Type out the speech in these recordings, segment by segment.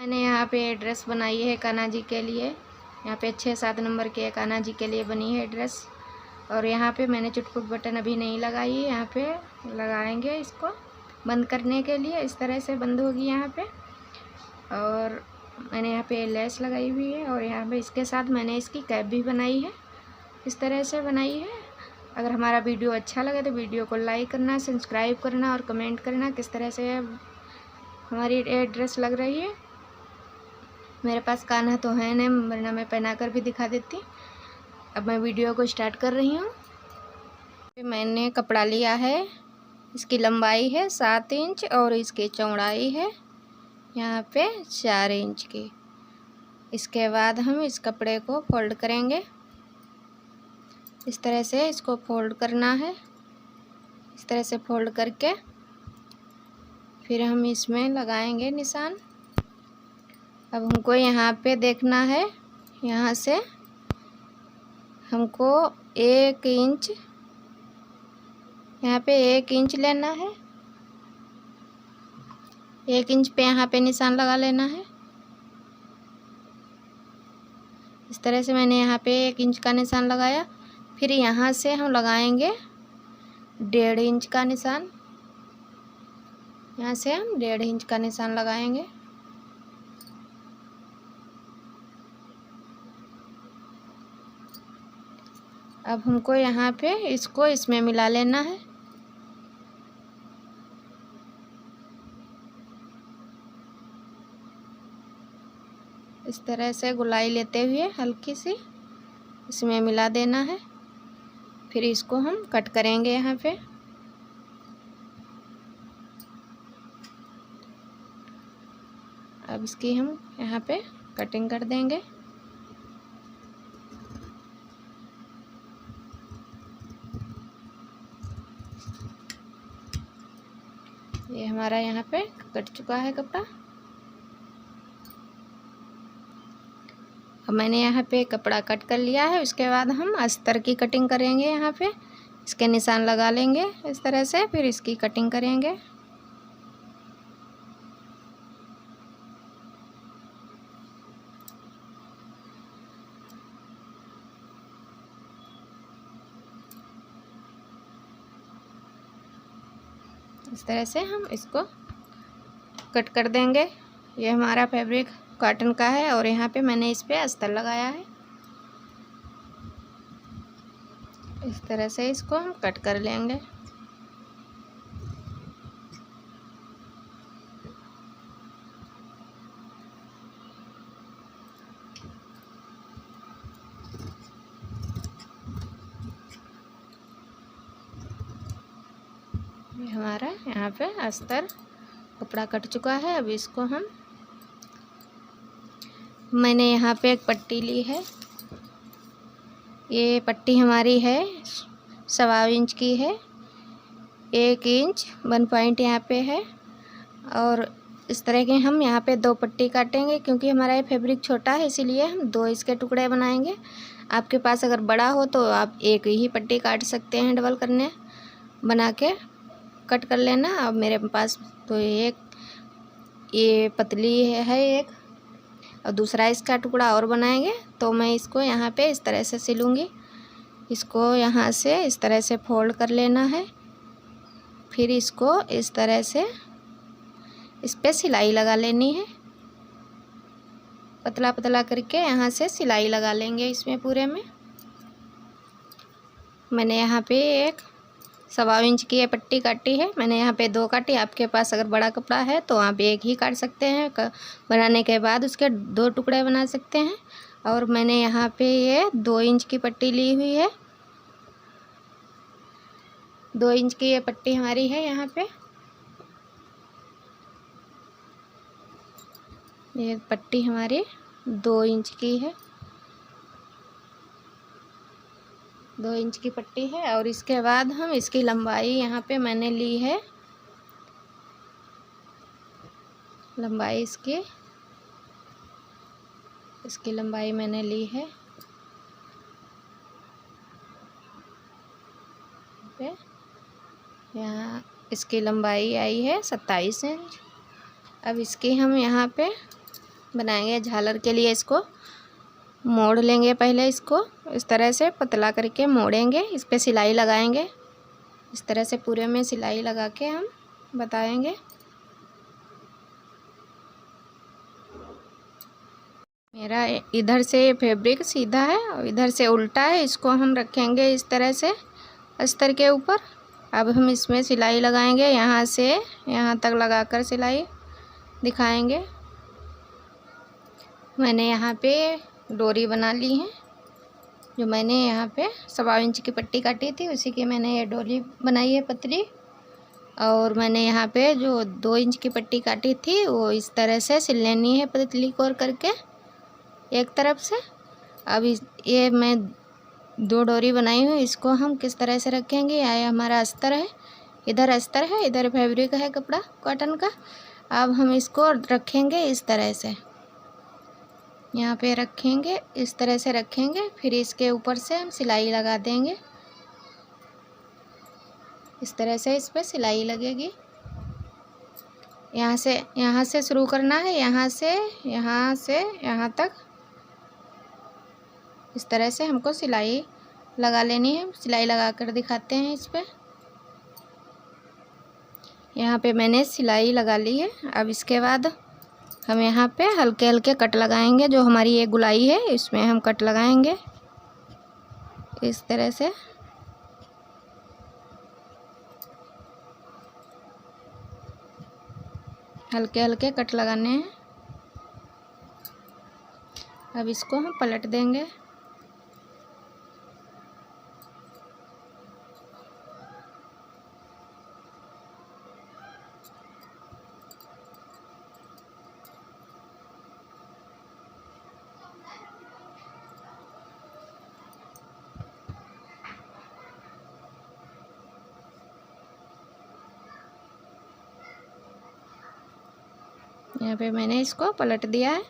मैंने यहाँ पे ड्रेस बनाई है कान्हा जी के लिए। यहाँ पे 6-7 नंबर के कान्हा जी के लिए बनी है ड्रेस। और यहाँ पे मैंने चुटपुट बटन अभी नहीं लगाई है, यहाँ पे लगाएंगे इसको बंद करने के लिए। इस तरह से बंद होगी यहाँ पे। और मैंने यहाँ पे लेस लगाई हुई है और यहाँ पे इसके साथ मैंने इसकी कैप भी बनाई है, इस तरह से बनाई है। अगर हमारा वीडियो अच्छा लगे तो वीडियो को लाइक करना, सब्सक्राइब करना और कमेंट करना किस तरह से हमारी ड्रेस लग रही है। मेरे पास कान्हा तो है नहीं, वरना मैं पहना कर भी दिखा देती। अब मैं वीडियो को स्टार्ट कर रही हूँ। मैंने कपड़ा लिया है, इसकी लंबाई है 7 इंच और इसकी चौड़ाई है यहाँ पे 4 इंच की। इसके बाद हम इस कपड़े को फोल्ड करेंगे। इस तरह से इसको फोल्ड करना है। इस तरह से फोल्ड करके फिर हम इसमें लगाएंगे निशान। अब हमको यहाँ पे देखना है, यहाँ से हमको 1 इंच, यहाँ पे 1 इंच लेना है। 1 इंच पे यहाँ पे निशान लगा लेना है। इस तरह से मैंने यहाँ पे 1 इंच का निशान लगाया। फिर यहाँ से हम लगाएंगे 1.5 इंच का निशान। यहाँ से हम 1.5 इंच का निशान लगाएंगे। अब हमको यहाँ पे इसको इसमें मिला लेना है। इस तरह से गोलाई लेते हुए हल्की सी इसमें मिला देना है। फिर इसको हम कट करेंगे यहाँ पे। अब इसकी हम यहाँ पे कटिंग कर देंगे। ये हमारा यहाँ पे कट चुका है कपड़ा। अब मैंने यहाँ पे कपड़ा कट कर लिया है। उसके बाद हम अस्तर की कटिंग करेंगे। यहाँ पे इसके निशान लगा लेंगे इस तरह से, फिर इसकी कटिंग करेंगे। इस तरह से हम इसको कट कर देंगे। ये हमारा फैब्रिक कॉटन का है और यहाँ पे मैंने इस पे अस्तर लगाया है। इस तरह से इसको हम कट कर लेंगे। ये हमारा यहाँ पे अस्तर कपड़ा कट चुका है। अब इसको मैंने यहाँ पे एक पट्टी ली है। ये पट्टी हमारी है 1.25 इंच की है। 1 इंच 1 पॉइंट यहाँ पे है। और इस तरह के हम यहाँ पे 2 पट्टी काटेंगे, क्योंकि हमारा ये फैब्रिक छोटा है इसीलिए हम 2 इसके टुकड़े बनाएंगे। आपके पास अगर बड़ा हो तो आप 1 ही पट्टी काट सकते हैं, डबल करने बना के कट कर लेना। अब मेरे पास तो ये पतली है एक, और दूसरा इसका टुकड़ा और बनाएंगे। तो मैं इसको यहाँ पे इस तरह से सिलूँगी। इसको यहाँ से इस तरह से फोल्ड कर लेना है। फिर इसको इस तरह से इस पे सिलाई लगा लेनी है। पतला पतला करके यहाँ से सिलाई लगा लेंगे इसमें पूरे में। मैंने यहाँ पे एक 1.25 इंच की ये पट्टी काटी है। मैंने यहाँ पे 2 काटी। आपके पास अगर बड़ा कपड़ा है तो आप 1 ही काट सकते हैं। बनाने के बाद उसके 2 टुकड़े बना सकते हैं। और मैंने यहाँ पे ये 2 इंच की पट्टी ली हुई है। 2 इंच की ये पट्टी हमारी है। यहाँ पे ये पट्टी हमारी 2 इंच की है। 2 इंच की पट्टी है। और इसके बाद हम इसकी लंबाई यहाँ पे मैंने ली है, लंबाई इसकी लंबाई मैंने ली है पे यहाँ इसकी लंबाई आई है 27 इंच। अब इसकी हम यहाँ पे बनाएंगे झालर के लिए। इसको मोड़ लेंगे, पहले इसको इस तरह से पतला करके मोड़ेंगे, इस पर सिलाई लगाएंगे। इस तरह से पूरे में सिलाई लगा के हम बताएंगे। मेरा इधर से फैब्रिक सीधा है और इधर से उल्टा है, इसको हम रखेंगे इस तरह से अस्तर के ऊपर। अब हम इसमें सिलाई लगाएंगे, यहाँ से यहाँ तक लगाकर सिलाई दिखाएंगे। मैंने यहाँ पे डोरी बना ली है, जो मैंने यहाँ पे 1.25 इंच की पट्टी काटी थी उसी की मैंने ये डोरी बनाई है पतली। और मैंने यहाँ पे जो 2 इंच की पट्टी काटी थी वो इस तरह से सिल लेनी है पतली कोर करके एक तरफ से। अब ये मैं 2 डोरी बनाई हूँ, इसको हम किस तरह से रखेंगे। ये हमारा अस्तर है, इधर अस्तर है, इधर फैब्रिक है कपड़ा कॉटन का। अब हम इसको रखेंगे इस तरह से, यहाँ पे रखेंगे, इस तरह से रखेंगे। फिर इसके ऊपर से हम सिलाई लगा देंगे, इस तरह से इस पर सिलाई लगेगी। यहाँ से शुरू करना है, यहाँ से यहाँ तक इस तरह से हमको सिलाई लगा लेनी है। सिलाई लगा कर दिखाते हैं इस पर। यहाँ पे मैंने सिलाई लगा ली है। अब इसके बाद हम यहाँ पे हल्के हल्के कट लगाएंगे। जो हमारी ये गुलाई है इसमें हम कट लगाएंगे इस तरह से। हल्के हल्के कट लगाने हैं। अब इसको हम पलट देंगे। यहाँ पे मैंने इसको पलट दिया है।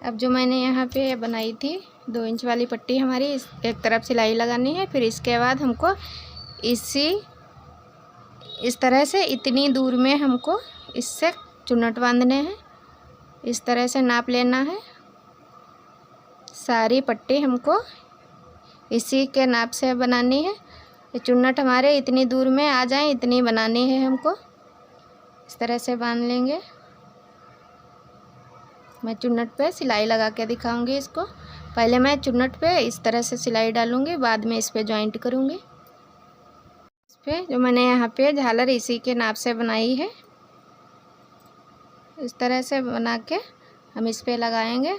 अब जो मैंने यहाँ पे बनाई थी 2 इंच वाली पट्टी हमारी, इस एक तरफ सिलाई लगानी है। फिर इसके बाद हमको इस तरह से इतनी दूर में हमको इससे चुन्नट बांधने हैं। इस तरह से नाप लेना है। सारी पट्टी हमको इसी के नाप से बनानी है। ये चुन्नट हमारे इतनी दूर में आ जाए इतनी बनानी है हमको। इस तरह से बांध लेंगे। मैं चुन्नट पे सिलाई लगा के दिखाऊंगी इसको। पहले मैं चुन्नट पे इस तरह से सिलाई डालूंगी, बाद में इस पे जॉइंट करूंगी। इस पे जो मैंने यहाँ पे झालर इसी के नाप से बनाई है, इस तरह से बना के हम इस पे लगाएंगे।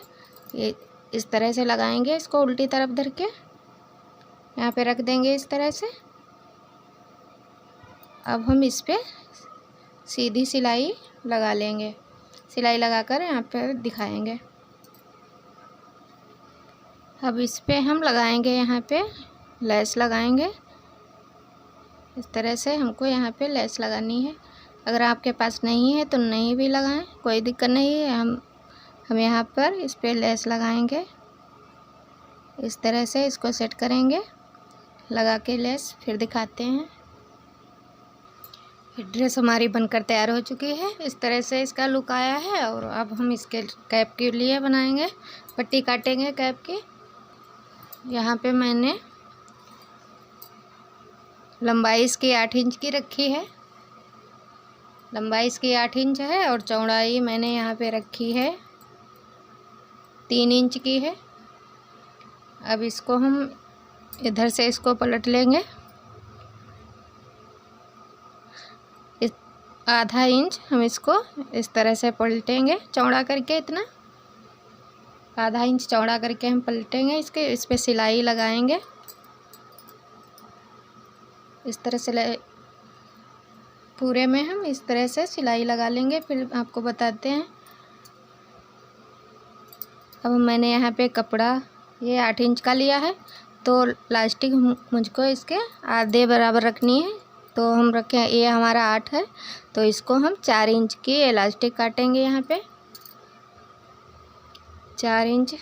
ये इस तरह से लगाएंगे, इसको उल्टी तरफ धर के यहाँ पे रख देंगे इस तरह से। अब हम इस पे सीधी सिलाई लगा लेंगे। सिलाई लगाकर यहाँ पे दिखाएंगे। अब इस पे हम लगाएंगे, यहाँ पे लेस लगाएंगे। इस तरह से हमको यहाँ पे लेस लगानी है। अगर आपके पास नहीं है तो नहीं भी लगाएं, कोई दिक्कत नहीं है। हम यहाँ पर इस पे लेस लगाएंगे। इस तरह से इसको सेट करेंगे, लगा के लेस फिर दिखाते हैं। ड्रेस हमारी बनकर तैयार हो चुकी है। इस तरह से इसका लुक आया है। और अब हम इसके कैप के लिए बनाएंगे, पट्टी काटेंगे कैप की। यहाँ पे मैंने लंबाई इसकी 8 इंच की रखी है। लंबाई इसकी 8 इंच है और चौड़ाई मैंने यहाँ पे रखी है 3 इंच की है। अब इसको हम इधर से इसको पलट लेंगे। आधा इंच हम इसको इस तरह से पलटेंगे चौड़ा करके, इतना आधा इंच चौड़ा करके हम पलटेंगे इसके। इस पे सिलाई लगाएंगे इस तरह से। पूरे में हम इस तरह से सिलाई लगा लेंगे, फिर आपको बताते हैं। अब मैंने यहाँ पे कपड़ा ये 8 इंच का लिया है, तो लास्टिक मुझको इसके आधे बराबर रखनी है। तो हम रखें, ये हमारा 8 है तो इसको हम 4 इंच की इलास्टिक काटेंगे। यहाँ पे 4 इंच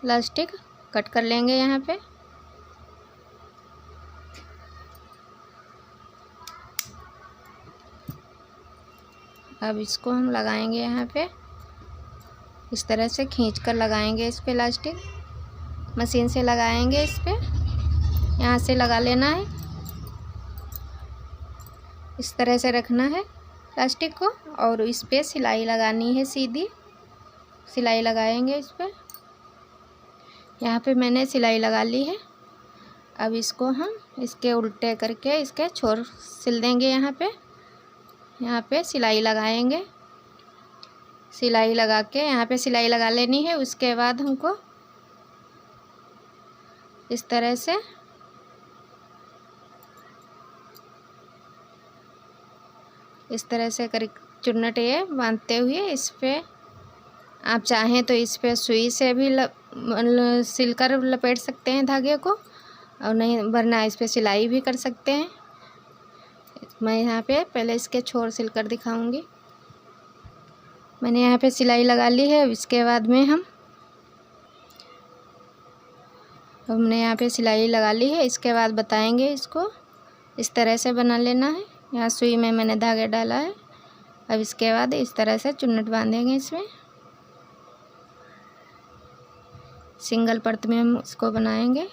इलास्टिक कट कर लेंगे यहाँ पे। अब इसको हम लगाएंगे यहाँ पे, इस तरह से खींच कर लगाएंगे इस पे इलास्टिक, मशीन से लगाएंगे इस पे, यहाँ से लगा लेना है, इस तरह से रखना है इलास्टिक को और इस पे सिलाई लगानी है, सीधी सिलाई लगाएंगे इस पे। यहाँ पे मैंने सिलाई लगा ली है। अब इसको हम इसके उल्टे करके इसके छोर सिल देंगे। यहाँ पे सिलाई लगाएंगे, सिलाई लगा के यहाँ पे सिलाई लगा लेनी है। उसके बाद हमको इस तरह से कर चुन्नट ये बांधते हुए इस पे, आप चाहें तो इस पे सुई से भी सिलकर लपेट सकते हैं धागे को, और नहीं वरना इस पे सिलाई भी कर सकते हैं। मैं यहाँ पे पहले इसके छोर सिलकर दिखाऊंगी। मैंने यहाँ पे सिलाई लगा ली है। इसके बाद में हमने यहाँ पे सिलाई लगा ली है। इसके बाद बताएंगे इसको इस तरह से बना लेना है। यहाँ सुई में मैंने धागे डाला है। अब इसके बाद इस तरह से चुन्नट बांधेंगे। इसमें सिंगल परत में हम इसको बनाएंगे।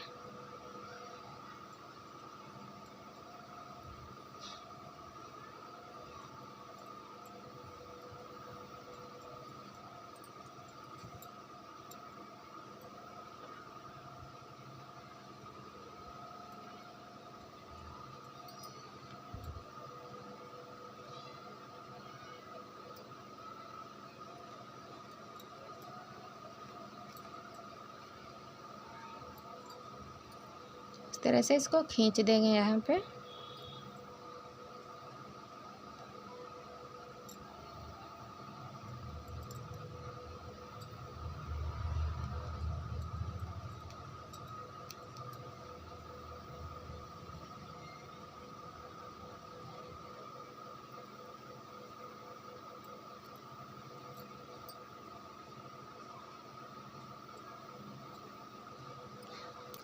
इस तरह से इसको खींच देंगे यहाँ पे।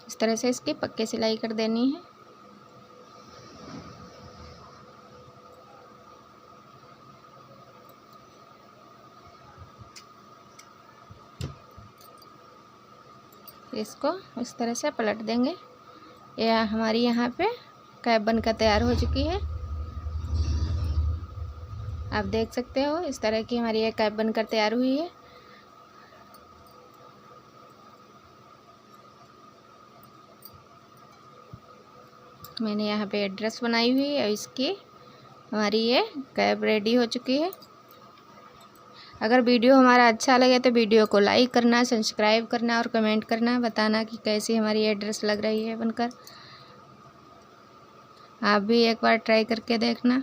इस तरह से इसकी पक्के सिलाई कर देनी है। इसको इस तरह से पलट देंगे। यह हमारी यहाँ पे कैप बनकर तैयार हो चुकी है। आप देख सकते हो इस तरह की हमारी ये कैप बनकर तैयार हुई है। मैंने यहाँ पे ड्रेस बनाई हुई है और इसकी हमारी ये कैप रेडी हो चुकी है। अगर वीडियो हमारा अच्छा लगे तो वीडियो को लाइक करना, सब्सक्राइब करना और कमेंट करना, बताना कि कैसी हमारी ये ड्रेस लग रही है बनकर। आप भी एक बार ट्राई करके देखना।